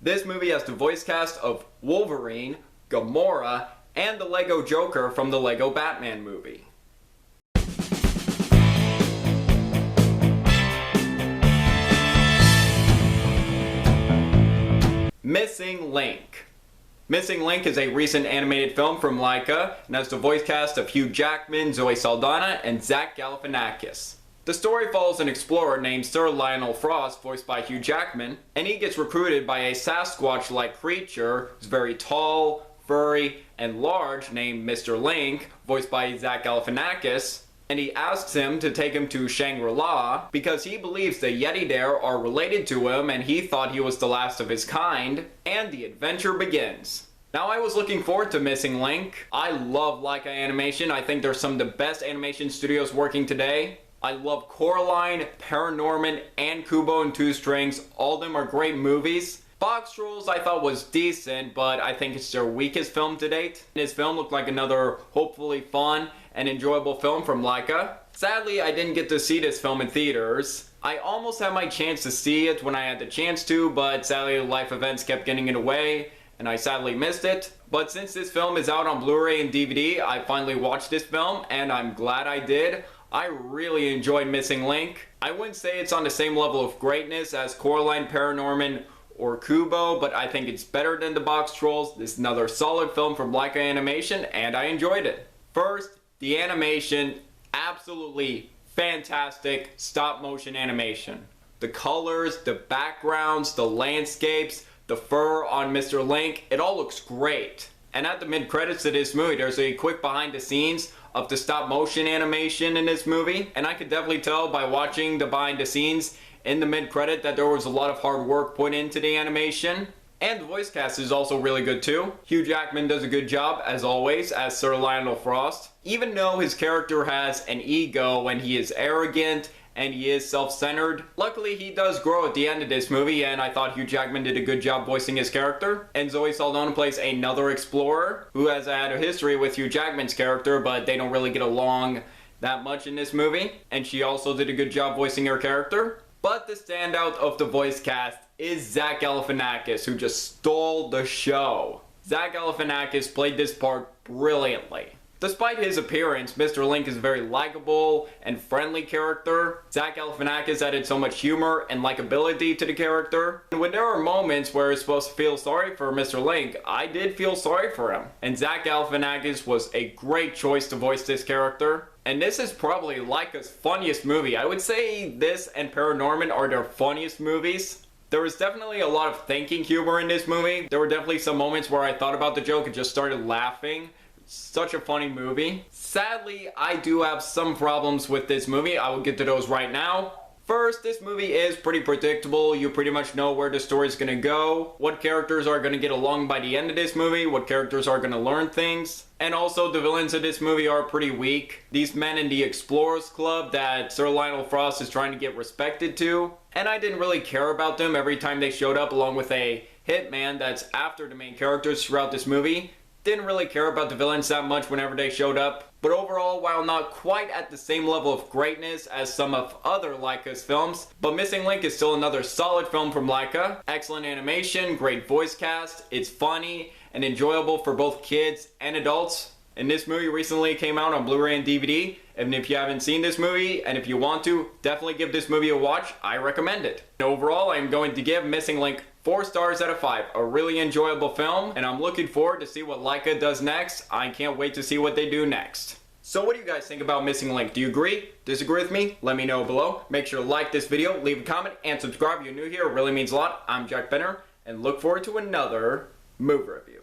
This movie has the voice cast of Wolverine, Gamora, and the Lego Joker from the Lego Batman movie. Missing Link. Missing Link is a recent animated film from Laika and has the voice cast of Hugh Jackman, Zoe Saldana, and Zach Galifianakis. The story follows an explorer named Sir Lionel Frost, voiced by Hugh Jackman, and he gets recruited by a Sasquatch-like creature who's very tall, furry, and large named Mr. Link, voiced by Zach Galifianakis, and he asks him to take him to Shangri-La because he believes the Yeti there are related to him and he thought he was the last of his kind, and the adventure begins. Now, I was looking forward to Missing Link. I love Laika animation. I think they're some of the best animation studios working today. I love Coraline, Paranorman, and Kubo and Two Strings. All of them are great movies. Box Trolls I thought was decent, but I think it's their weakest film to date. This film looked like another hopefully fun and enjoyable film from Laika. Sadly, I didn't get to see this film in theaters. I almost had my chance to see it when I had the chance to, but sadly life events kept getting in the way, and I sadly missed it. But since this film is out on Blu-ray and DVD, I finally watched this film, and I'm glad I did. I really enjoyed Missing Link. I wouldn't say it's on the same level of greatness as Coraline, Paranorman, or Kubo, but I think it's better than the Box Trolls. This is another solid film from Laika Animation, and I enjoyed it. First, the animation, absolutely fantastic stop motion animation. The colors, the backgrounds, the landscapes, the fur on Mr. Link, it all looks great. And at the mid-credits of this movie, there's a quick behind the scenes of the stop motion animation in this movie, and I could definitely tell by watching the behind the scenes in the mid-credit that there was a lot of hard work put into the animation. And the voice cast is also really good too. Hugh Jackman does a good job, as always, as Sir Lionel Frost. Even though his character has an ego and he is arrogant and he is self-centered, luckily he does grow at the end of this movie, and I thought Hugh Jackman did a good job voicing his character. And Zoe Saldana plays another explorer who has had a history with Hugh Jackman's character, but they don't really get along that much in this movie. And she also did a good job voicing her character. But the standout of the voice cast is Zach Galifianakis, who just stole the show. Zach Galifianakis played this part brilliantly. Despite his appearance, Mr. Link is a very likable and friendly character. Zach Galifianakis added so much humor and likability to the character. And when there are moments where you're supposed to feel sorry for Mr. Link, I did feel sorry for him. And Zach Galifianakis was a great choice to voice this character. And this is probably Laika's funniest movie. I would say this and Paranorman are their funniest movies. There was definitely a lot of thinking humor in this movie. There were definitely some moments where I thought about the joke and just started laughing. Such a funny movie. Sadly, I do have some problems with this movie. I will get to those right now. First, this movie is pretty predictable. You pretty much know where the story is going to go, what characters are going to get along by the end of this movie, what characters are going to learn things. And also, the villains of this movie are pretty weak. These men in the Explorers Club that Sir Lionel Frost is trying to get respected to. And I didn't really care about them every time they showed up, along with a hitman that's after the main characters throughout this movie. Didn't really care about the villains that much whenever they showed up. But overall, while not quite at the same level of greatness as some of other Laika's films, but Missing Link is still another solid film from Laika. Excellent animation, great voice cast, it's funny and enjoyable for both kids and adults. And this movie recently came out on Blu-ray and DVD, and if you haven't seen this movie, and if you want to, definitely give this movie a watch. I recommend it. And overall, I'm going to give Missing Link 4 stars out of 5. A really enjoyable film, and I'm looking forward to see what Laika does next. I can't wait to see what they do next. So what do you guys think about Missing Link? Do you agree? Disagree with me? Let me know below. Make sure to like this video, leave a comment, and subscribe if you're new here. It really means a lot. I'm Jack Benner, and look forward to another movie review.